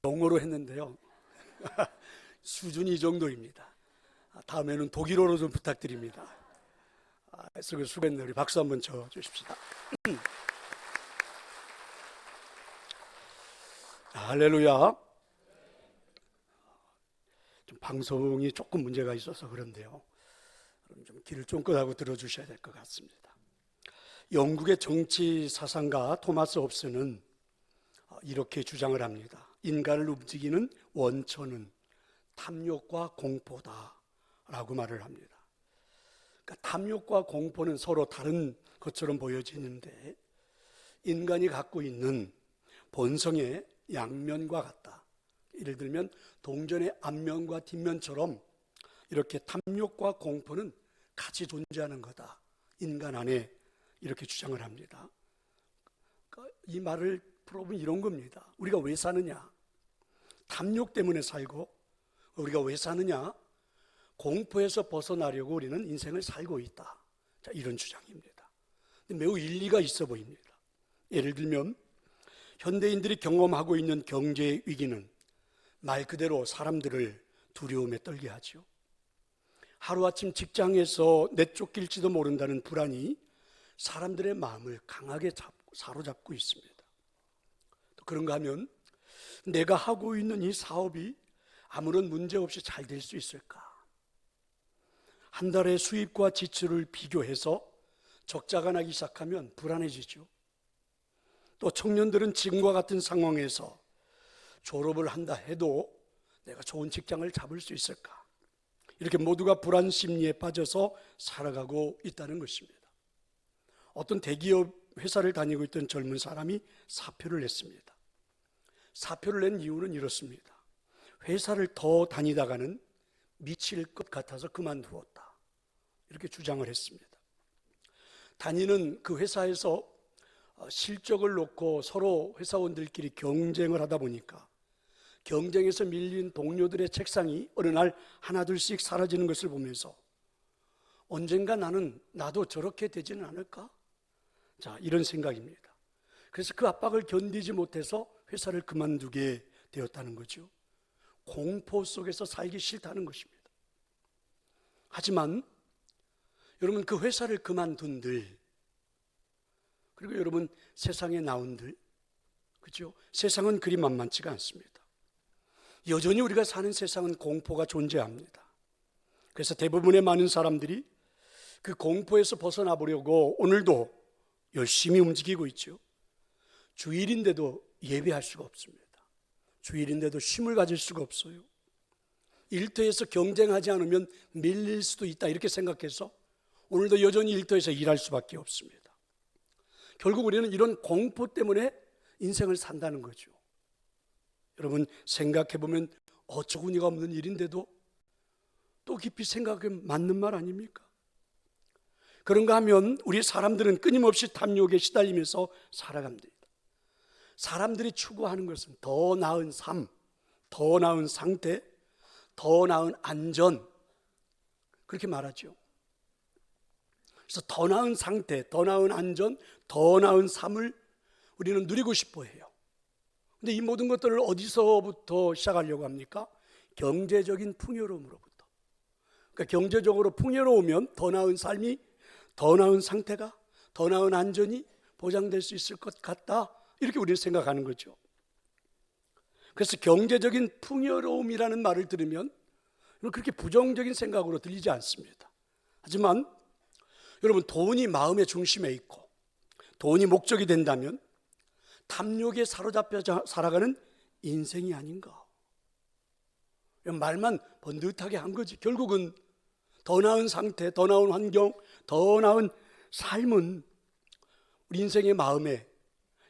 영어로 했는데요. 수준이 이 정도입니다. 다음에는 독일어로 좀 부탁드립니다. 수고했네요. 우리 박수 한번 쳐 주십시다. 할렐루야. 좀 방송이 조금 문제가 있어서 그런데요. 그럼 좀 귀를 쫑긋하고 들어주셔야 될 것 같습니다. 영국의 정치 사상가 토마스 홉스는 이렇게 주장을 합니다. 인간을 움직이는 원천은 탐욕과 공포다라고 말을 합니다. 그러니까 탐욕과 공포는 서로 다른 것처럼 보여지는데 인간이 갖고 있는 본성의 양면과 같다. 예를 들면 동전의 앞면과 뒷면처럼 이렇게 탐욕과 공포는 같이 존재하는 거다. 인간 안에 이렇게 주장을 합니다. 그러니까 이 말을 풀어보면 이런 겁니다. 우리가 왜 사느냐? 탐욕 때문에 살고, 우리가 왜 사느냐? 공포에서 벗어나려고 우리는 인생을 살고 있다. 자, 이런 주장입니다. 매우 일리가 있어 보입니다. 예를 들면 현대인들이 경험하고 있는 경제 위기는 말 그대로 사람들을 두려움에 떨게 하죠. 하루아침 직장에서 내쫓길지도 모른다는 불안이 사람들의 마음을 강하게 사로잡고 있습니다. 또 그런가 하면 내가 하고 있는 이 사업이 아무런 문제 없이 잘 될 수 있을까? 한 달의 수입과 지출을 비교해서 적자가 나기 시작하면 불안해지죠. 또 청년들은 지금과 같은 상황에서 졸업을 한다 해도 내가 좋은 직장을 잡을 수 있을까? 이렇게 모두가 불안 심리에 빠져서 살아가고 있다는 것입니다. 어떤 대기업 회사를 다니고 있던 젊은 사람이 사표를 냈습니다. 사표를 낸 이유는 이렇습니다. 회사를 더 다니다가는 미칠 것 같아서 그만두었다. 이렇게 주장을 했습니다. 다니는 그 회사에서 실적을 놓고 서로 회사원들끼리 경쟁을 하다 보니까 경쟁에서 밀린 동료들의 책상이 어느 날 하나둘씩 사라지는 것을 보면서 언젠가 나도 저렇게 되지는 않을까? 자, 이런 생각입니다. 그래서 그 압박을 견디지 못해서 회사를 그만두게 되었다는 거죠. 공포 속에서 살기 싫다는 것입니다. 하지만 여러분, 그 회사를 그만둔들, 그리고 여러분 세상에 나온들, 그렇죠? 세상은 그리 만만치가 않습니다. 여전히 우리가 사는 세상은 공포가 존재합니다. 그래서 대부분의 많은 사람들이 그 공포에서 벗어나 보려고 오늘도 열심히 움직이고 있죠. 주일인데도 예배할 수가 없습니다. 주일인데도 쉼을 가질 수가 없어요. 일터에서 경쟁하지 않으면 밀릴 수도 있다 이렇게 생각해서 오늘도 여전히 일터에서 일할 수밖에 없습니다. 결국 우리는 이런 공포 때문에 인생을 산다는 거죠. 여러분 생각해보면 어처구니가 없는 일인데도 또 깊이 생각하면 맞는 말 아닙니까? 그런가 하면 우리 사람들은 끊임없이 탐욕에 시달리면서 살아갑니다. 사람들이 추구하는 것은 더 나은 삶, 더 나은 상태, 더 나은 안전, 그렇게 말하죠. 그래서 더 나은 상태, 더 나은 안전, 더 나은 삶을 우리는 누리고 싶어 해요. 근데 이 모든 것들을 어디서부터 시작하려고 합니까? 경제적인 풍요로움으로부터. 그러니까 경제적으로 풍요로우면 더 나은 삶이, 더 나은 상태가, 더 나은 안전이 보장될 수 있을 것 같다, 이렇게 우리는 생각하는 거죠. 그래서 경제적인 풍요로움이라는 말을 들으면 그렇게 부정적인 생각으로 들리지 않습니다. 하지만 여러분, 돈이 마음의 중심에 있고 돈이 목적이 된다면 탐욕에 사로잡혀 살아가는 인생이 아닌가. 말만 번듯하게 한 거지. 결국은 더 나은 상태, 더 나은 환경, 더 나은 삶은 우리 인생의 마음에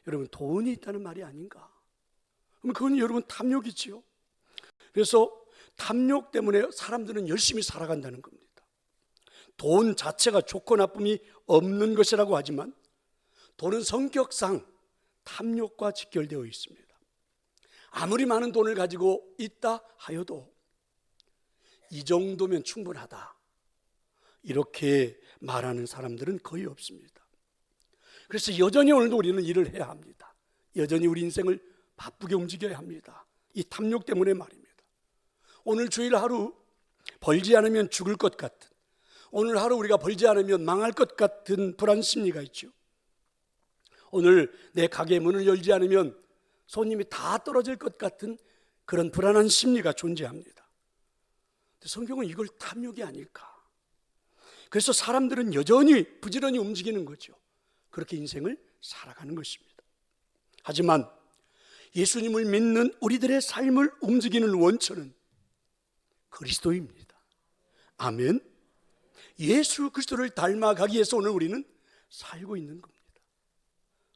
여러분 돈이 있다는 말이 아닌가. 그럼 그건 여러분 탐욕이지요. 그래서 탐욕 때문에 사람들은 열심히 살아간다는 겁니다. 돈 자체가 좋고 나쁨이 없는 것이라고 하지만 돈은 성격상 탐욕과 직결되어 있습니다. 아무리 많은 돈을 가지고 있다 하여도 이 정도면 충분하다, 이렇게 말하는 사람들은 거의 없습니다. 그래서 여전히 오늘도 우리는 일을 해야 합니다. 여전히 우리 인생을 바쁘게 움직여야 합니다. 이 탐욕 때문에 말입니다. 오늘 주일 하루 벌지 않으면 죽을 것 같은, 오늘 하루 우리가 벌지 않으면 망할 것 같은 불안 심리가 있죠. 오늘 내 가게 문을 열지 않으면 손님이 다 떨어질 것 같은 그런 불안한 심리가 존재합니다. 성경은 이걸 탐욕이 아닐까. 그래서 사람들은 여전히 부지런히 움직이는 거죠. 그렇게 인생을 살아가는 것입니다. 하지만 예수님을 믿는 우리들의 삶을 움직이는 원천은 그리스도입니다. 아멘. 예수 그리스도를 닮아가기 위해서 오늘 우리는 살고 있는 겁니다.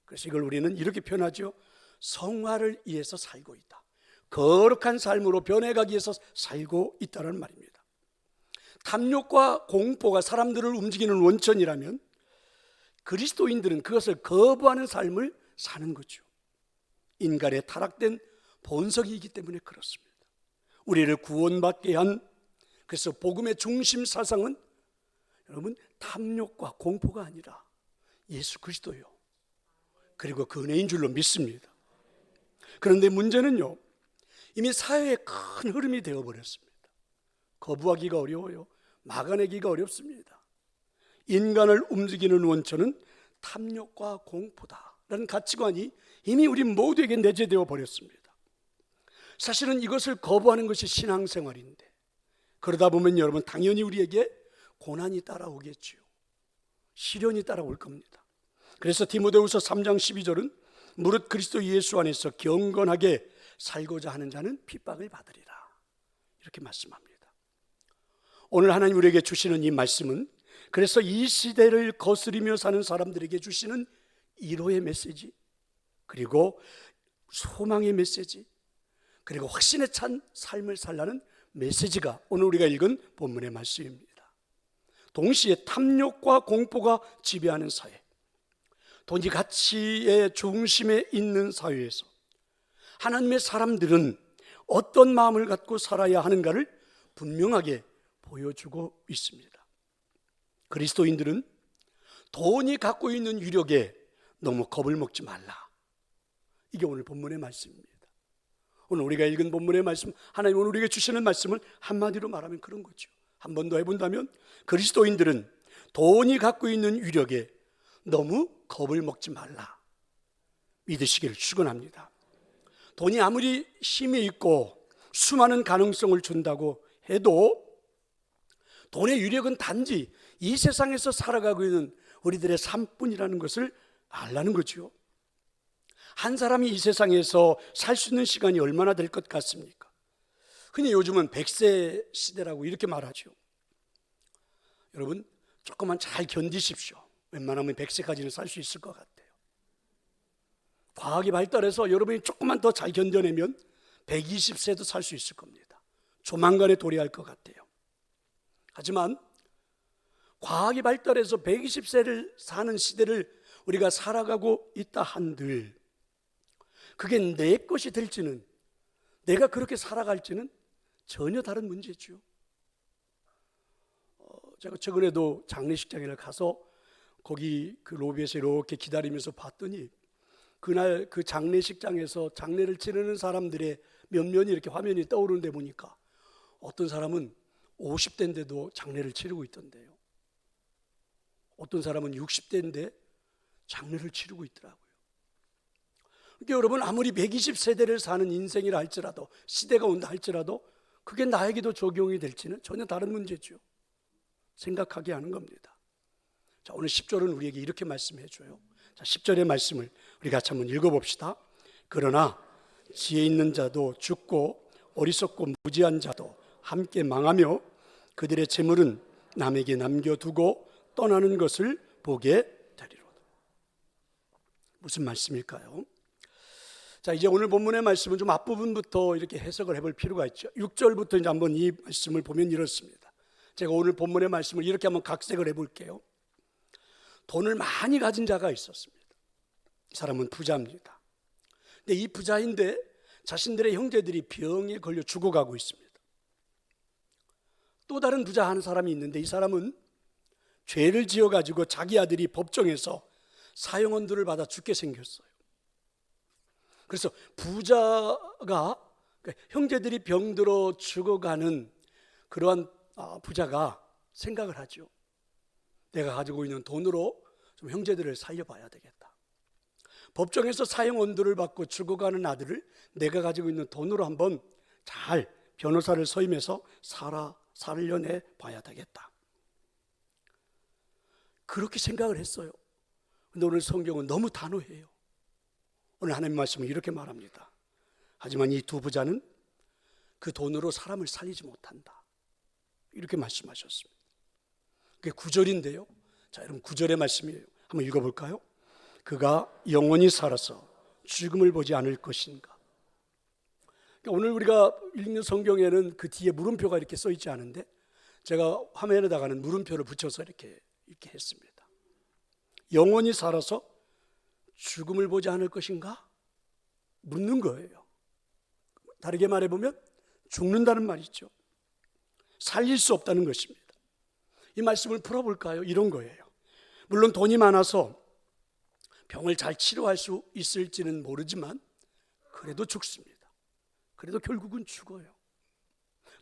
그래서 이걸 우리는 이렇게 표현하죠. 성화를 위해서 살고 있다. 거룩한 삶으로 변해가기 위해서 살고 있다는 말입니다. 탐욕과 공포가 사람들을 움직이는 원천이라면 그리스도인들은 그것을 거부하는 삶을 사는 거죠. 인간의 타락된 본성이기 때문에 그렇습니다. 우리를 구원받게 한, 그래서 복음의 중심 사상은 여러분 탐욕과 공포가 아니라 예수 그리스도요, 그리고 그 은혜인 줄로 믿습니다. 그런데 문제는요, 이미 사회의 큰 흐름이 되어버렸습니다. 거부하기가 어려워요. 막아내기가 어렵습니다. 인간을 움직이는 원천은 탐욕과 공포다라는 가치관이 이미 우리 모두에게 내재되어 버렸습니다. 사실은 이것을 거부하는 것이 신앙생활인데, 그러다 보면 여러분 당연히 우리에게 고난이 따라오겠지요. 시련이 따라올 겁니다. 그래서 디모데후서 3장 12절은 무릇 그리스도 예수 안에서 경건하게 살고자 하는 자는 핍박을 받으리라, 이렇게 말씀합니다. 오늘 하나님 우리에게 주시는 이 말씀은 그래서 이 시대를 거스리며 사는 사람들에게 주시는 위로의 메시지, 그리고 소망의 메시지, 그리고 확신에 찬 삶을 살라는 메시지가 오늘 우리가 읽은 본문의 말씀입니다. 동시에 탐욕과 공포가 지배하는 사회, 돈이 가치의 중심에 있는 사회에서 하나님의 사람들은 어떤 마음을 갖고 살아야 하는가를 분명하게 보여주고 있습니다. 그리스도인들은 돈이 갖고 있는 유력에 너무 겁을 먹지 말라, 이게 오늘 본문의 말씀입니다. 오늘 우리가 읽은 본문의 말씀, 하나님 오늘 우리에게 주시는 말씀을 한마디로 말하면 그런 거죠. 한 번 더 해본다면 그리스도인들은 돈이 갖고 있는 유력에 너무 겁을 먹지 말라, 믿으시기를 축원합니다. 돈이 아무리 힘이 있고 수많은 가능성을 준다고 해도 돈의 유력은 단지 이 세상에서 살아가고 있는 우리들의 삶뿐이라는 것을 알라는 거죠. 한 사람이 이 세상에서 살 수 있는 시간이 얼마나 될 것 같습니까? 흔히 요즘은 100세 시대라고 이렇게 말하죠. 여러분 조금만 잘 견디십시오. 웬만하면 100세까지는 살 수 있을 것 같아요. 과학이 발달해서 여러분이 조금만 더 잘 견뎌내면 120세도 살 수 있을 겁니다. 조만간에 도래할 것 같아요. 하지만 과학이 발달해서 120세를 사는 시대를 우리가 살아가고 있다 한들 그게 내 것이 될지는, 내가 그렇게 살아갈지는 전혀 다른 문제죠. 제가 최근에도 장례식장에 가서 거기 그 로비에서 이렇게 기다리면서 봤더니 그날 그 장례식장에서 장례를 치르는 사람들의 면면이 이렇게 화면이 떠오르는데 보니까 어떤 사람은 50대인데도 장례를 치르고 있던데요. 어떤 사람은 60대인데 장례를 치르고 있더라고요. 그러니까 여러분 아무리 120세대를 사는 인생이라 할지라도, 시대가 온다 할지라도 그게 나에게도 적용이 될지는 전혀 다른 문제죠. 생각하게 하는 겁니다. 자, 오늘 10절은 우리에게 이렇게 말씀해 줘요. 자, 10절의 말씀을 우리 같이 한번 읽어봅시다. 그러나 지혜 있는 자도 죽고 어리석고 무지한 자도 함께 망하며 그들의 재물은 남에게 남겨두고 떠나는 것을 보게 되리로다. 무슨 말씀일까요? 자, 이제 오늘 본문의 말씀은 좀 앞부분부터 이렇게 해석을 해볼 필요가 있죠. 6절부터 이제 한번 이 말씀을 보면 이렇습니다. 제가 오늘 본문의 말씀을 이렇게 한번 각색을 해볼게요. 돈을 많이 가진 자가 있었습니다. 이 사람은 부자입니다. 근데 이 부자인데 자신들의 형제들이 병에 걸려 죽어가고 있습니다. 또 다른 부자 한 사람이 있는데 이 사람은 죄를 지어가지고 자기 아들이 법정에서 사형언도를 받아 죽게 생겼어요. 그래서 부자가 그러니까 형제들이 병들어 죽어가는 그러한 부자가 생각을 하죠. 내가 가지고 있는 돈으로 좀 형제들을 살려봐야 되겠다. 법정에서 사형 언도를 받고 죽어가는 아들을 내가 가지고 있는 돈으로 한번 잘 변호사를 서임해서 살려내 봐야 되겠다. 그렇게 생각을 했어요. 근데 오늘 성경은 너무 단호해요. 오늘 하나님 말씀은 이렇게 말합니다. 하지만 이 두 부자는 그 돈으로 사람을 살리지 못한다. 이렇게 말씀하셨습니다. 그게 9절인데요. 자, 여러분 9절의 말씀이에요. 한번 읽어볼까요? 그가 영원히 살아서 죽음을 보지 않을 것인가. 그러니까 오늘 우리가 읽는 성경에는 그 뒤에 물음표가 이렇게 써 있지 않은데 제가 화면에다가는 물음표를 붙여서 이렇게 했습니다. 영원히 살아서 죽음을 보지 않을 것인가? 묻는 거예요. 다르게 말해보면 죽는다는 말이죠. 살릴 수 없다는 것입니다. 이 말씀을 풀어볼까요? 이런 거예요. 물론 돈이 많아서 병을 잘 치료할 수 있을지는 모르지만 그래도 죽습니다. 그래도 결국은 죽어요.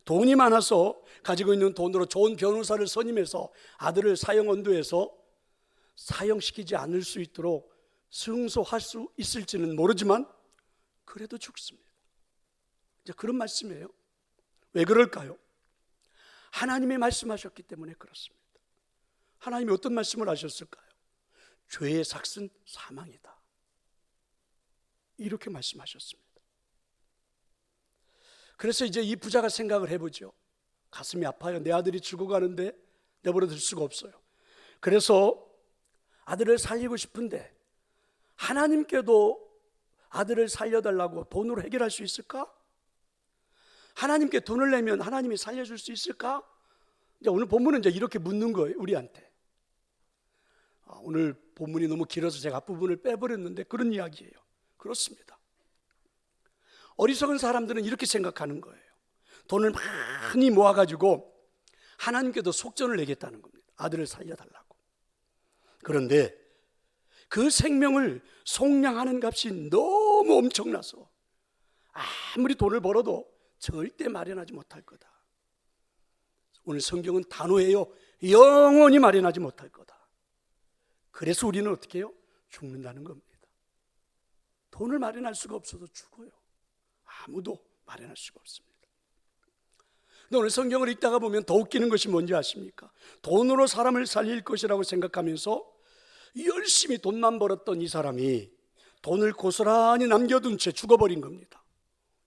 돈이 많아서 가지고 있는 돈으로 좋은 변호사를 선임해서 아들을 사형 언도해서 사형시키지 않을 수 있도록 승소할 수 있을지는 모르지만 그래도 죽습니다. 이제 그런 말씀이에요. 왜 그럴까요? 하나님이 말씀하셨기 때문에 그렇습니다. 하나님이 어떤 말씀을 하셨을까요? 죄의 삭은 사망이다. 이렇게 말씀하셨습니다. 그래서 이제 이 부자가 생각을 해보죠. 가슴이 아파요. 내 아들이 죽어가는데 내버려둘 수가 없어요. 그래서 아들을 살리고 싶은데 하나님께도 아들을 살려달라고 돈으로 해결할 수 있을까? 하나님께 돈을 내면 하나님이 살려줄 수 있을까? 이제 오늘 본문은 이제 이렇게 묻는 거예요, 우리한테. 오늘 본문이 너무 길어서 제가 앞부분을 빼버렸는데 그런 이야기예요. 그렇습니다. 어리석은 사람들은 이렇게 생각하는 거예요. 돈을 많이 모아가지고 하나님께도 속전을 내겠다는 겁니다. 아들을 살려달라고. 그런데 그 생명을 속량하는 값이 너무 엄청나서 아무리 돈을 벌어도 절대 마련하지 못할 거다. 오늘 성경은 단호해요. 영원히 마련하지 못할 거다. 그래서 우리는 어떻게 해요? 죽는다는 겁니다. 돈을 마련할 수가 없어서 죽어요. 아무도 마련할 수가 없습니다. 근데 오늘 성경을 읽다가 보면 더 웃기는 것이 뭔지 아십니까? 돈으로 사람을 살릴 것이라고 생각하면서 열심히 돈만 벌었던 이 사람이 돈을 고스란히 남겨둔 채 죽어버린 겁니다.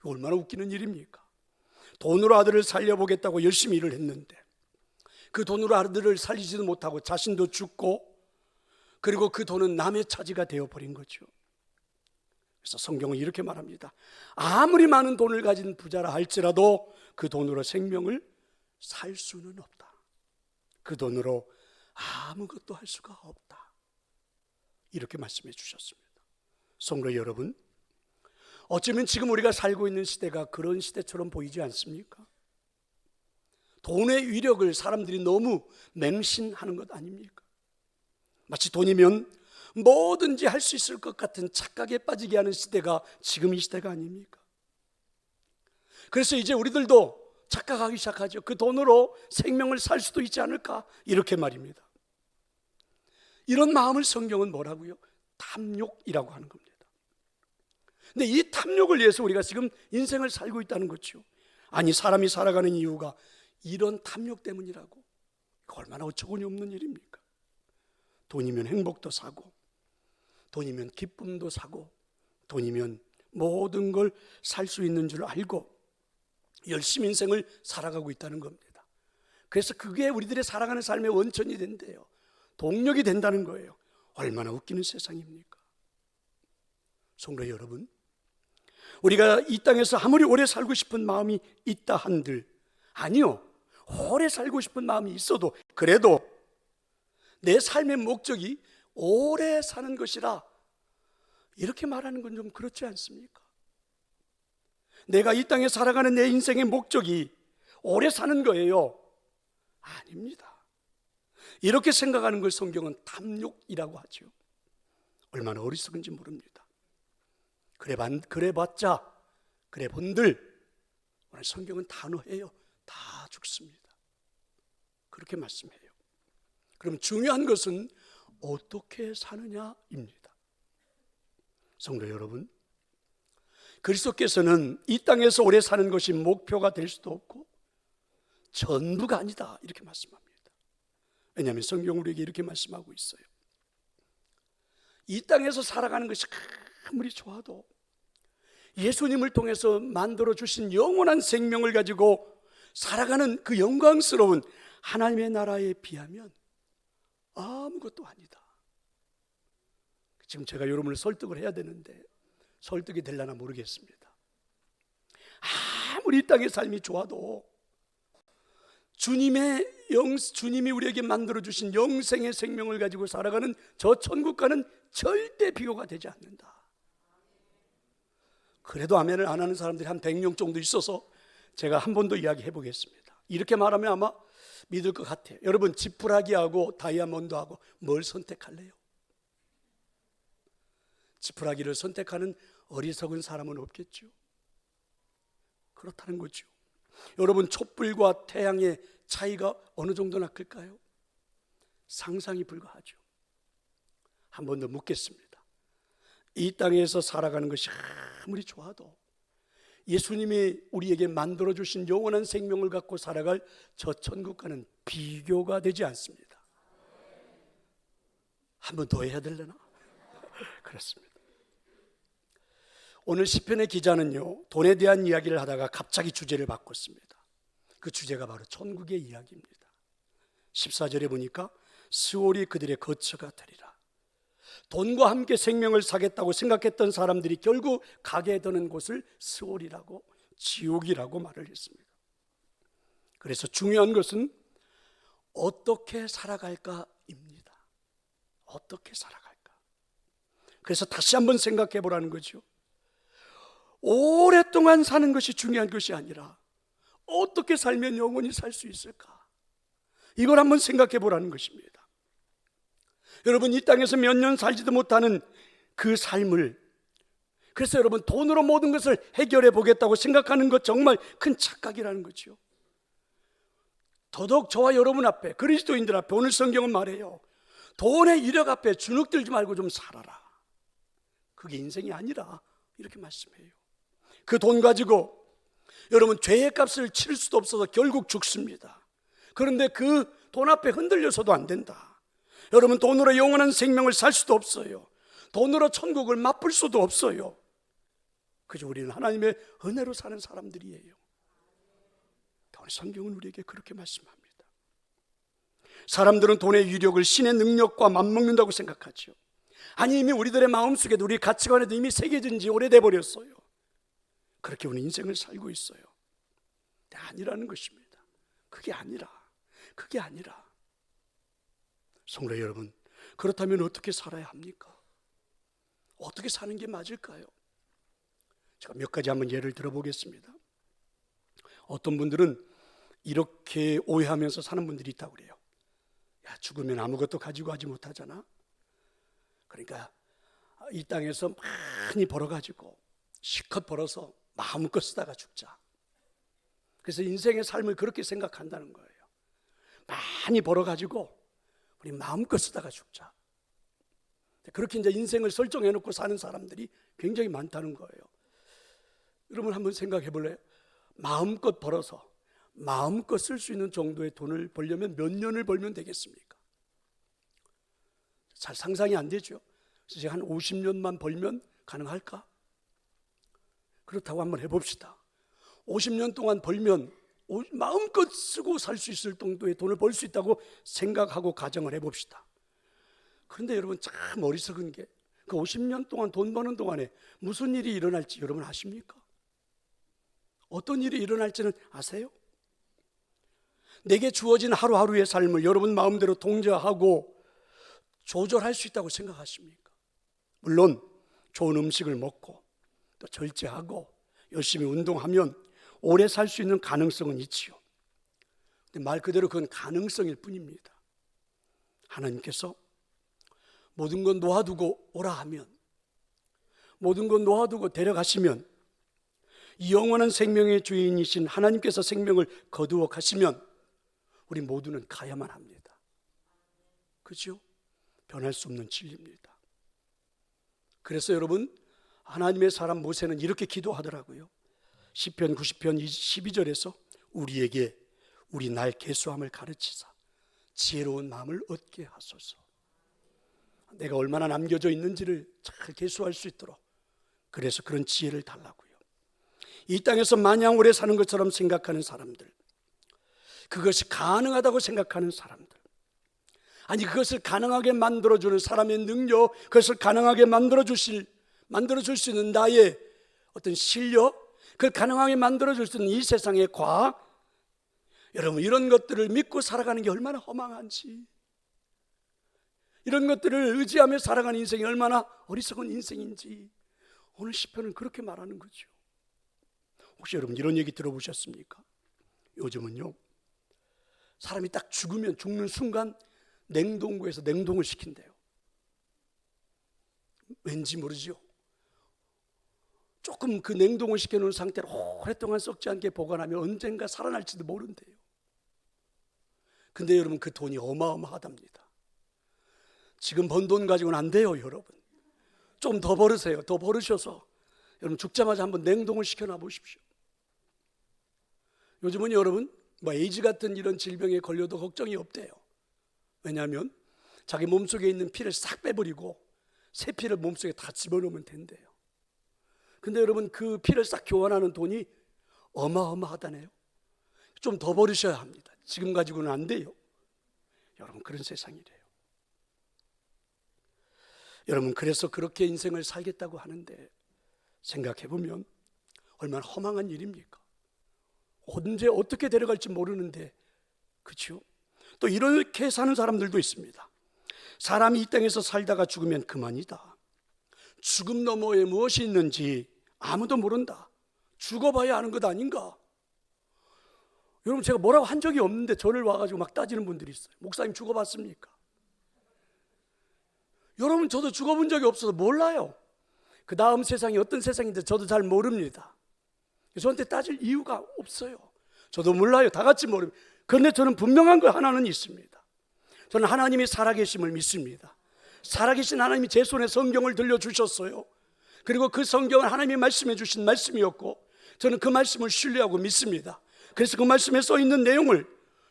얼마나 웃기는 일입니까? 돈으로 아들을 살려보겠다고 열심히 일을 했는데 그 돈으로 아들을 살리지도 못하고 자신도 죽고 그리고 그 돈은 남의 차지가 되어버린 거죠. 그래서 성경은 이렇게 말합니다. 아무리 많은 돈을 가진 부자라 할지라도 그 돈으로 생명을 살 수는 없다. 그 돈으로 아무것도 할 수가 없다. 이렇게 말씀해 주셨습니다. 성도 여러분, 어쩌면 지금 우리가 살고 있는 시대가 그런 시대처럼 보이지 않습니까? 돈의 위력을 사람들이 너무 맹신하는 것 아닙니까? 마치 돈이면 뭐든지 할 수 있을 것 같은 착각에 빠지게 하는 시대가 지금 이 시대가 아닙니까? 그래서 이제 우리들도 착각하기 시작하죠. 그 돈으로 생명을 살 수도 있지 않을까? 이렇게 말입니다. 이런 마음을 성경은 뭐라고요? 탐욕이라고 하는 겁니다. 근데 이 탐욕을 위해서 우리가 지금 인생을 살고 있다는 거죠. 아니, 사람이 살아가는 이유가 이런 탐욕 때문이라고. 얼마나 어처구니 없는 일입니까? 돈이면 행복도 사고, 돈이면 기쁨도 사고, 돈이면 모든 걸 살 수 있는 줄 알고 열심히 인생을 살아가고 있다는 겁니다. 그래서 그게 우리들의 살아가는 삶의 원천이 된대요. 동력이 된다는 거예요. 얼마나 웃기는 세상입니까? 성도 여러분, 우리가 이 땅에서 아무리 오래 살고 싶은 마음이 있다 한들, 아니요, 오래 살고 싶은 마음이 있어도 그래도 내 삶의 목적이 오래 사는 것이라 이렇게 말하는 건 좀 그렇지 않습니까? 내가 이 땅에 살아가는 내 인생의 목적이 오래 사는 거예요? 아닙니다. 이렇게 생각하는 걸 성경은 탐욕이라고 하죠. 얼마나 어리석은지 모릅니다. 그래 본들 오늘 성경은 단호해요. 다 죽습니다. 그렇게 말씀해요. 그럼 중요한 것은 어떻게 사느냐입니다. 성도 여러분, 그리스도께서는 이 땅에서 오래 사는 것이 목표가 될 수도 없고 전부가 아니다, 이렇게 말씀합니다. 왜냐하면 성경 우리에게 이렇게 말씀하고 있어요. 이 땅에서 살아가는 것이 아무리 좋아도 예수님을 통해서 만들어주신 영원한 생명을 가지고 살아가는 그 영광스러운 하나님의 나라에 비하면 아무것도 아니다. 지금 제가 여러분을 설득을 해야 되는데 설득이 되려나 모르겠습니다. 아무리 이 땅의 삶이 좋아도 주님이 우리에게 만들어주신 영생의 생명을 가지고 살아가는 저 천국과는 절대 비교가 되지 않는다. 그래도 아멘을 안 하는 사람들이 한 100명 정도 있어서 제가 한 번 더 이야기해 보겠습니다. 이렇게 말하면 아마 믿을 것 같아요. 여러분, 지푸라기하고 다이아몬드하고 뭘 선택할래요? 지푸라기를 선택하는 어리석은 사람은 없겠죠. 그렇다는 거죠. 여러분, 촛불과 태양의 차이가 어느 정도나 클까요? 상상이 불가하죠. 한 번 더 묻겠습니다. 이 땅에서 살아가는 것이 아무리 좋아도 예수님이 우리에게 만들어주신 영원한 생명을 갖고 살아갈 저 천국과는 비교가 되지 않습니다. 한 번 더 해야 되려나? 그렇습니다. 오늘 시편의 기자는요, 돈에 대한 이야기를 하다가 갑자기 주제를 바꿨습니다. 그 주제가 바로 천국의 이야기입니다. 14절에 보니까 스올이 그들의 거처가 되리라. 돈과 함께 생명을 사겠다고 생각했던 사람들이 결국 가게 되는 곳을 스올이라고, 지옥이라고 말을 했습니다. 그래서 중요한 것은 어떻게 살아갈까입니다. 어떻게 살아갈까? 그래서 다시 한번 생각해 보라는 거죠. 오랫동안 사는 것이 중요한 것이 아니라 어떻게 살면 영원히 살 수 있을까? 이걸 한번 생각해 보라는 것입니다. 여러분, 이 땅에서 몇 년 살지도 못하는 그 삶을, 그래서 여러분, 돈으로 모든 것을 해결해 보겠다고 생각하는 것 정말 큰 착각이라는 거죠. 더더욱 저와 여러분 앞에, 그리스도인들 앞에 오늘 성경은 말해요. 돈의 이력 앞에 주눅들지 말고 좀 살아라. 그게 인생이 아니라 이렇게 말씀해요. 그 돈 가지고 여러분 죄의 값을 치를 수도 없어서 결국 죽습니다. 그런데 그 돈 앞에 흔들려서도 안 된다. 여러분, 돈으로 영원한 생명을 살 수도 없어요. 돈으로 천국을 맛볼 수도 없어요. 그저 우리는 하나님의 은혜로 사는 사람들이에요. 오늘 성경은 우리에게 그렇게 말씀합니다. 사람들은 돈의 유력을 신의 능력과 맞먹는다고 생각하죠. 아니, 이미 우리들의 마음속에도, 우리 가치관에도 이미 새겨진 지 오래돼 버렸어요. 그렇게 우리 인생을 살고 있어요. 근데 아니라는 것입니다. 그게 아니라 성도 여러분, 그렇다면 어떻게 살아야 합니까? 어떻게 사는 게 맞을까요? 제가 몇 가지 한번 예를 들어보겠습니다. 어떤 분들은 이렇게 오해하면서 사는 분들이 있다고 그래요. 야, 죽으면 아무것도 가지고 가지 못하잖아. 그러니까 이 땅에서 많이 벌어가지고 실컷 벌어서 마음껏 쓰다가 죽자. 그래서 인생의 삶을 그렇게 생각한다는 거예요. 많이 벌어가지고 우리 마음껏 쓰다가 죽자. 그렇게 이제 인생을 설정해놓고 사는 사람들이 굉장히 많다는 거예요. 여러분, 한번 생각해 볼래요? 마음껏 벌어서 마음껏 쓸 수 있는 정도의 돈을 벌려면 몇 년을 벌면 되겠습니까? 잘 상상이 안 되죠. 그래서 제가 한 50년만 벌면 가능할까? 그렇다고 한번 해봅시다. 50년 동안 벌면 마음껏 쓰고 살 수 있을 정도의 돈을 벌 수 있다고 생각하고 가정을 해봅시다. 그런데 여러분, 참 어리석은 게 그 50년 동안 돈 버는 동안에 무슨 일이 일어날지 여러분 아십니까? 어떤 일이 일어날지는 아세요? 내게 주어진 하루하루의 삶을 여러분 마음대로 통제하고 조절할 수 있다고 생각하십니까? 물론 좋은 음식을 먹고 또 절제하고 열심히 운동하면 오래 살 수 있는 가능성은 있지요. 근데 말 그대로 그건 가능성일 뿐입니다. 하나님께서 모든 건 놓아두고 오라 하면, 모든 건 놓아두고 데려가시면 영원한 생명의 주인이신 하나님께서 생명을 거두어 가시면 우리 모두는 가야만 합니다. 그렇죠? 변할 수 없는 진리입니다. 그래서 여러분, 하나님의 사람 모세는 이렇게 기도하더라고요. 시편 90편 12절에서 우리에게 우리 날 계수함을 가르치사 지혜로운 마음을 얻게 하소서. 내가 얼마나 남겨져 있는지를 잘 계수할 수 있도록, 그래서 그런 지혜를 달라고요. 이 땅에서 마냥 오래 사는 것처럼 생각하는 사람들, 그것이 가능하다고 생각하는 사람들, 아니 그것을 가능하게 만들어주는 사람의 능력, 그것을 가능하게 만들어줄 수 있는 나의 어떤 실력, 그걸 가능하게 만들어줄 수 있는 이 세상의 과학, 여러분 이런 것들을 믿고 살아가는 게 얼마나 허망한지, 이런 것들을 의지하며 살아가는 인생이 얼마나 어리석은 인생인지 오늘 시편은 그렇게 말하는 거죠. 혹시 여러분 이런 얘기 들어보셨습니까? 요즘은요, 사람이 딱 죽는 순간 냉동고에서 냉동을 시킨대요. 왠지 모르죠. 조금 그 냉동을 시켜놓은 상태로 오랫동안 썩지 않게 보관하면 언젠가 살아날지도 모른대요. 근데 여러분 그 돈이 어마어마하답니다. 지금 번 돈 가지고는 안 돼요. 여러분 좀 더 벌으세요. 더 벌으셔서 여러분 죽자마자 한번 냉동을 시켜놔 보십시오. 요즘은 여러분 에이즈 같은 이런 질병에 걸려도 걱정이 없대요. 왜냐하면 자기 몸속에 있는 피를 싹 빼버리고 새 피를 몸속에 다 집어넣으면 된대요. 근데 여러분 그 피를 싹 교환하는 돈이 어마어마하다네요. 좀 더 벌으셔야 합니다. 지금 가지고는 안 돼요. 여러분 그런 세상이래요. 여러분 그래서 그렇게 인생을 살겠다고 하는데 생각해보면 얼마나 허망한 일입니까? 언제 어떻게 데려갈지 모르는데, 그렇죠? 또 이렇게 사는 사람들도 있습니다. 사람이 이 땅에서 살다가 죽으면 그만이다. 죽음 너머에 무엇이 있는지 아무도 모른다. 죽어봐야 아는 것 아닌가? 여러분 제가 뭐라고 한 적이 없는데 저를 와가지고 막 따지는 분들이 있어요. 목사님 죽어봤습니까? 여러분 저도 죽어본 적이 없어서 몰라요. 그 다음 세상이 어떤 세상인지 저도 잘 모릅니다. 저한테 따질 이유가 없어요. 저도 몰라요. 다 같이 모릅니다. 그런데 저는 분명한 거 하나는 있습니다. 저는 하나님이 살아계심을 믿습니다. 살아계신 하나님이 제 손에 성경을 들려주셨어요. 그리고 그 성경은 하나님이 말씀해 주신 말씀이었고 저는 그 말씀을 신뢰하고 믿습니다. 그래서 그 말씀에 써 있는 내용을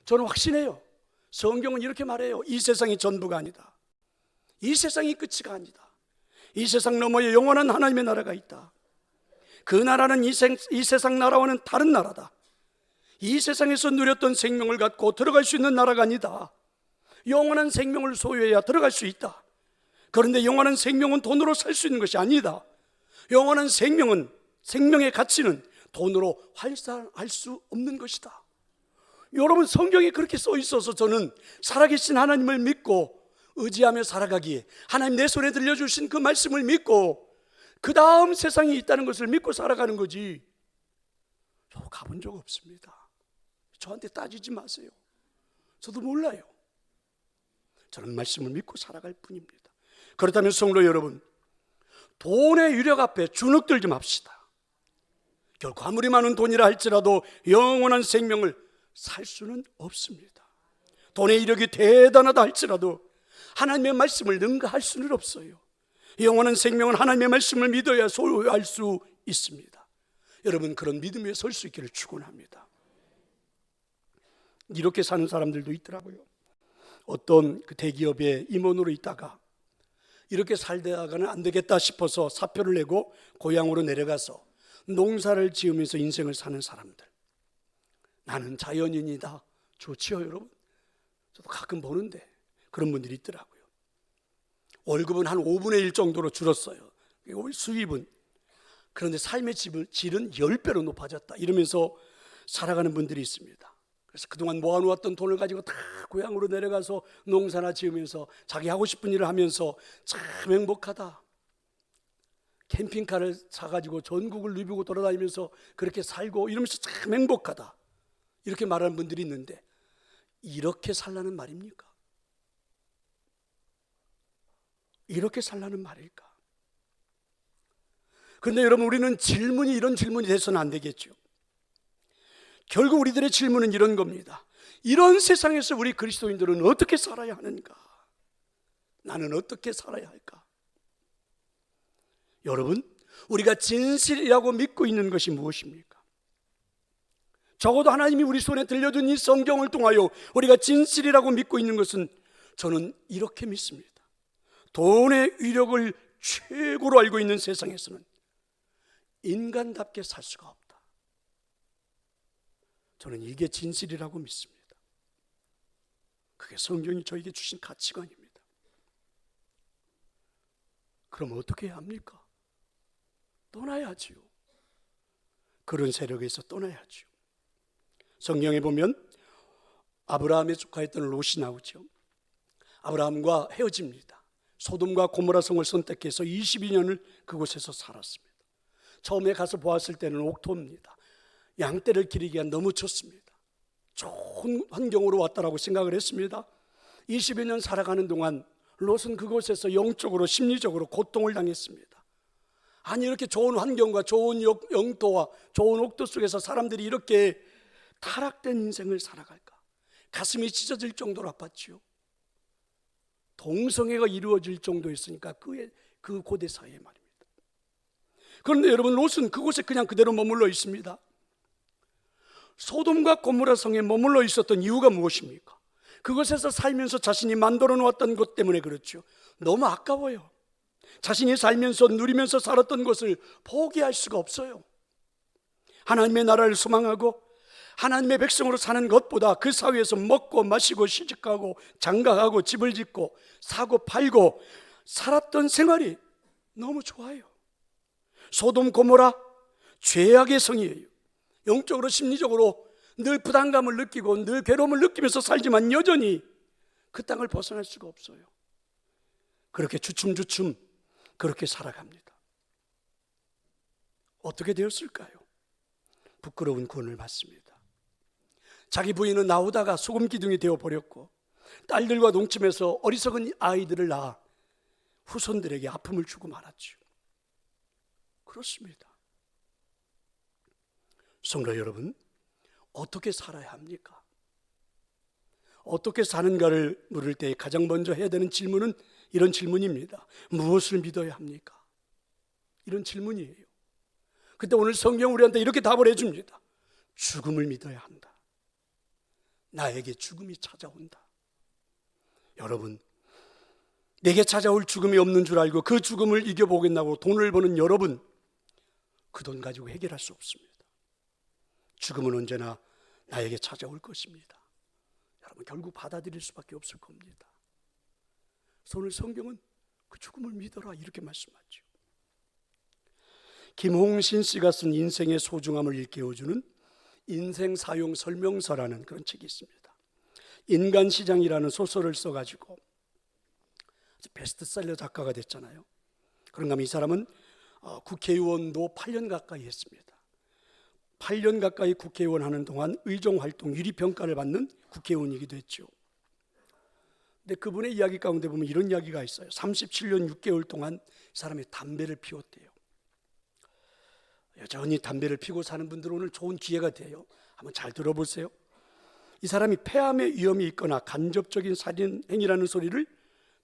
저는 확신해요. 성경은 이렇게 말해요. 이 세상이 전부가 아니다. 이 세상이 끝이가 아니다. 이 세상 너머에 영원한 하나님의 나라가 있다. 그 나라는 이 세상 나라와는 다른 나라다. 이 세상에서 누렸던 생명을 갖고 들어갈 수 있는 나라가 아니다. 영원한 생명을 소유해야 들어갈 수 있다. 그런데 영원한 생명은 돈으로 살 수 있는 것이 아니다. 영원한 생명은, 생명의 가치는 돈으로 환산할 수 없는 것이다. 여러분 성경에 그렇게 써 있어서 저는 살아계신 하나님을 믿고 의지하며 살아가기에 하나님 내 손에 들려주신 그 말씀을 믿고 그 다음 세상이 있다는 것을 믿고 살아가는 거지. 저 가본 적 없습니다. 저한테 따지지 마세요. 저도 몰라요. 저는 말씀을 믿고 살아갈 뿐입니다. 그렇다면 성도 여러분, 돈의 유력 앞에 주눅들지 맙시다. 결코 아무리 많은 돈이라 할지라도 영원한 생명을 살 수는 없습니다. 돈의 이력이 대단하다 할지라도 하나님의 말씀을 능가할 수는 없어요. 영원한 생명은 하나님의 말씀을 믿어야 소유할 수 있습니다. 여러분 그런 믿음에 설 수 있기를 축원합니다. 이렇게 사는 사람들도 있더라고요. 어떤 그 대기업의 임원으로 있다가 이렇게 살다가는 안 되겠다 싶어서 사표를 내고 고향으로 내려가서 농사를 지으면서 인생을 사는 사람들. 나는 자연인이다. 좋지요 여러분. 저도 가끔 보는데 그런 분들이 있더라고요. 월급은 한 5분의 1 정도로 줄었어요. 수입은. 그런데 삶의 질은 10배로 높아졌다 이러면서 살아가는 분들이 있습니다. 그래서 그동안 모아놓았던 돈을 가지고 다 고향으로 내려가서 농사나 지으면서 자기 하고 싶은 일을 하면서 참 행복하다. 캠핑카를 사가지고 전국을 누비고 돌아다니면서 그렇게 살고 이러면서 참 행복하다. 이렇게 말하는 분들이 있는데 이렇게 살라는 말입니까? 이렇게 살라는 말일까? 그런데 여러분, 우리는 이런 질문이 돼서는 안 되겠죠. 결국 우리들의 질문은 이런 겁니다. 이런 세상에서 우리 그리스도인들은 어떻게 살아야 하는가? 나는 어떻게 살아야 할까? 여러분, 우리가 진실이라고 믿고 있는 것이 무엇입니까? 적어도 하나님이 우리 손에 들려준 이 성경을 통하여 우리가 진실이라고 믿고 있는 것은, 저는 이렇게 믿습니다. 돈의 위력을 최고로 알고 있는 세상에서는 인간답게 살 수가 없다. 저는 이게 진실이라고 믿습니다. 그게 성경이 저에게 주신 가치관입니다. 그럼 어떻게 해야 합니까? 떠나야지요. 그런 세력에서 떠나야지요. 성경에 보면 아브라함에 속하였던 롯이 나오죠. 아브라함과 헤어집니다. 소돔과 고모라 성을 선택해서 22년을 그곳에서 살았습니다. 처음에 가서 보았을 때는 옥토입니다. 양떼를 기르기가 너무 좋습니다. 좋은 환경으로 왔다라고 생각을 했습니다. 20여 년 살아가는 동안 롯은 그곳에서 영적으로 심리적으로 고통을 당했습니다. 아니, 이렇게 좋은 환경과 좋은 영토와 좋은 옥토 속에서 사람들이 이렇게 타락된 인생을 살아갈까? 가슴이 찢어질 정도로 아팠지요. 동성애가 이루어질 정도였으니까 그 고대 사회에 말입니다. 그런데 여러분, 롯은 그곳에 그냥 그대로 머물러 있습니다. 소돔과 고모라 성에 머물러 있었던 이유가 무엇입니까? 그곳에서 살면서 자신이 만들어 놓았던 것 때문에 그렇죠. 너무 아까워요. 자신이 살면서 누리면서 살았던 것을 포기할 수가 없어요. 하나님의 나라를 소망하고 하나님의 백성으로 사는 것보다 그 사회에서 먹고 마시고 시집가고 장가가고 집을 짓고 사고 팔고 살았던 생활이 너무 좋아요. 소돔 고모라 죄악의 성이에요. 영적으로 심리적으로 늘 부담감을 느끼고 늘 괴로움을 느끼면서 살지만 여전히 그 땅을 벗어날 수가 없어요. 그렇게 주춤주춤 그렇게 살아갑니다. 어떻게 되었을까요? 부끄러운 구원을 받습니다. 자기 부인은 나오다가 소금 기둥이 되어버렸고 딸들과 동침해서 어리석은 아이들을 낳아 후손들에게 아픔을 주고 말았죠. 그렇습니다. 성도 여러분, 어떻게 살아야 합니까? 어떻게 사는가를 물을 때 가장 먼저 해야 되는 질문은 이런 질문입니다. 무엇을 믿어야 합니까? 이런 질문이에요. 그때 오늘 성경 우리한테 이렇게 답을 해줍니다. 죽음을 믿어야 한다. 나에게 죽음이 찾아온다. 여러분, 내게 찾아올 죽음이 없는 줄 알고 그 죽음을 이겨보겠다고 돈을 버는 여러분, 그 돈 가지고 해결할 수 없습니다. 죽음은 언제나 나에게 찾아올 것입니다. 여러분, 결국 받아들일 수밖에 없을 겁니다. 그래서 오늘 성경은 그 죽음을 믿어라 이렇게 말씀하죠. 김홍신 씨가 쓴 인생의 소중함을 일깨워주는 인생 사용 설명서라는 그런 책이 있습니다. 인간시장이라는 소설을 써가지고 베스트셀러 작가가 됐잖아요. 그런가 하면 이 사람은 국회의원도 8년 가까이 했습니다. 8년 가까이 국회의원 하는 동안 의정활동 유리평가를 받는 국회의원이기도 했죠. 근데 그분의 이야기 가운데 보면 이런 이야기가 있어요. 37년 6개월 동안 이 사람이 담배를 피웠대요. 여전히 담배를 피고 사는 분들은 오늘 좋은 기회가 돼요. 한번 잘 들어보세요. 이 사람이 폐암의 위험이 있거나 간접적인 살인 행위라는 소리를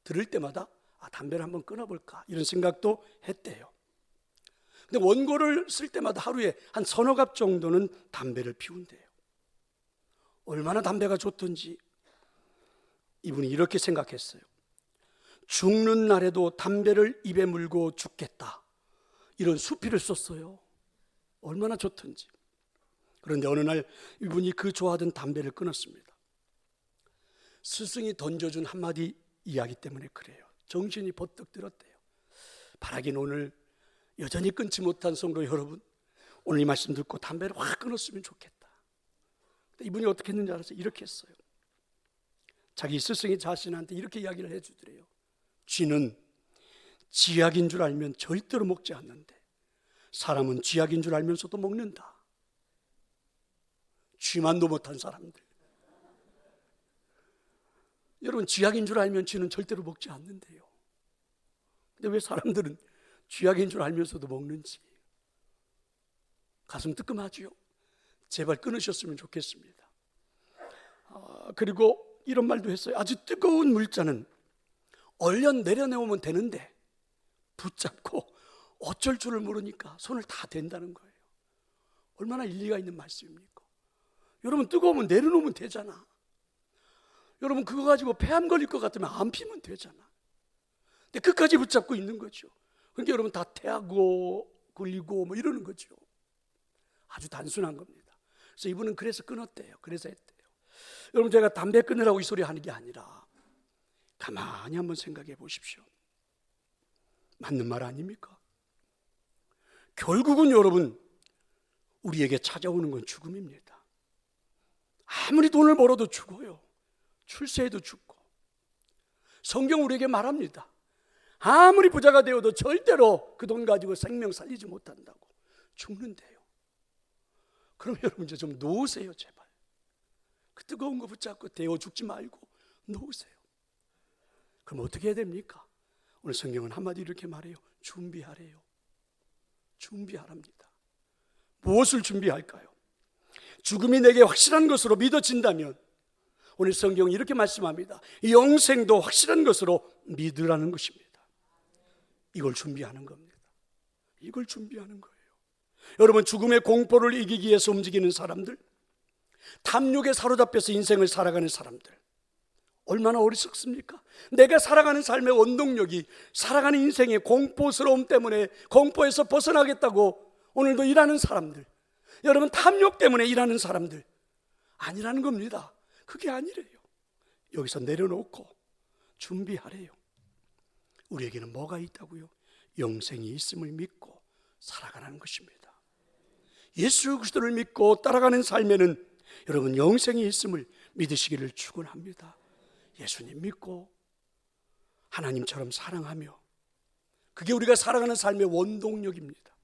들을 때마다 담배를 한번 끊어볼까 이런 생각도 했대요. 근데 원고를 쓸 때마다 하루에 한 서너 갑 정도는 담배를 피운대요. 얼마나 담배가 좋던지 이분이 이렇게 생각했어요. 죽는 날에도 담배를 입에 물고 죽겠다, 이런 수필을 썼어요. 얼마나 좋던지. 그런데 어느 날 이분이 그 좋아하던 담배를 끊었습니다. 스승이 던져준 한마디 이야기 때문에 그래요. 정신이 버뜩 들었대요. 바라긴 오늘 여전히 끊지 못한 성도 여러분, 오늘 이 말씀 듣고 담배를 확 끊었으면 좋겠다. 근데 이분이 어떻게 했는지 알아서 이렇게 했어요. 자기 스승이 자신한테 이렇게 이야기를 해주더래요. 쥐는 쥐약인 줄 알면 절대로 먹지 않는데 사람은 쥐약인 줄 알면서도 먹는다. 쥐만도 못한 사람들. 여러분, 쥐약인 줄 알면 쥐는 절대로 먹지 않는데요. 근데 왜 사람들은 쥐약인 줄 알면서도 먹는지 가슴 뜨끔하지요. 제발 끊으셨으면 좋겠습니다. 그리고 이런 말도 했어요. 아주 뜨거운 물자는 얼려 내려놓으면 되는데 붙잡고 어쩔 줄을 모르니까 손을 다 댄다는 거예요. 얼마나 일리가 있는 말씀입니까? 여러분, 뜨거우면 내려놓으면 되잖아. 여러분, 그거 가지고 폐암 걸릴 것 같으면 안 피면 되잖아. 근데 끝까지 붙잡고 있는 거죠. 그러니까 여러분 다 태하고 걸리고 뭐 이러는 거죠. 아주 단순한 겁니다. 그래서 이분은 그래서 끊었대요. 그래서 했대요. 여러분, 제가 담배 끊으라고 이 소리 하는 게 아니라 가만히 한번 생각해 보십시오. 맞는 말 아닙니까? 결국은 여러분, 우리에게 찾아오는 건 죽음입니다. 아무리 돈을 벌어도 죽어요. 출세해도 죽고. 성경 우리에게 말합니다. 아무리 부자가 되어도 절대로 그 돈 가지고 생명 살리지 못한다고. 죽는데요. 그럼 여러분 이제 좀 놓으세요, 제발. 그 뜨거운 거 붙잡고 데워 죽지 말고 놓으세요. 그럼 어떻게 해야 됩니까? 오늘 성경은 한마디 이렇게 말해요. 준비하래요. 준비하랍니다. 무엇을 준비할까요? 죽음이 내게 확실한 것으로 믿어진다면 오늘 성경은 이렇게 말씀합니다. 영생도 확실한 것으로 믿으라는 것입니다. 이걸 준비하는 겁니다. 이걸 준비하는 거예요. 여러분, 죽음의 공포를 이기기 위해서 움직이는 사람들, 탐욕에 사로잡혀서 인생을 살아가는 사람들, 얼마나 어리석습니까? 내가 살아가는 삶의 원동력이 살아가는 인생의 공포스러움 때문에 공포에서 벗어나겠다고 오늘도 일하는 사람들, 여러분, 탐욕 때문에 일하는 사람들 아니라는 겁니다. 그게 아니래요. 여기서 내려놓고 준비하래요. 우리에게는 뭐가 있다고요? 영생이 있음을 믿고 살아가는 것입니다. 예수 그리스도를 믿고 따라가는 삶에는 여러분 영생이 있음을 믿으시기를 축원합니다. 예수님 믿고 하나님처럼 사랑하며, 그게 우리가 살아가는 삶의 원동력입니다.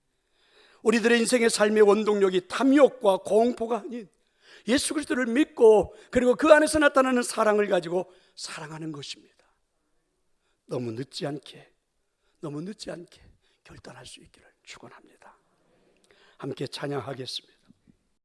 우리들의 인생의 삶의 원동력이 탐욕과 공포가 아닌 예수 그리스도를 믿고 그리고 그 안에서 나타나는 사랑을 가지고 사랑하는 것입니다. 너무 늦지 않게 결단할 수 있기를 축원합니다. 함께 찬양하겠습니다.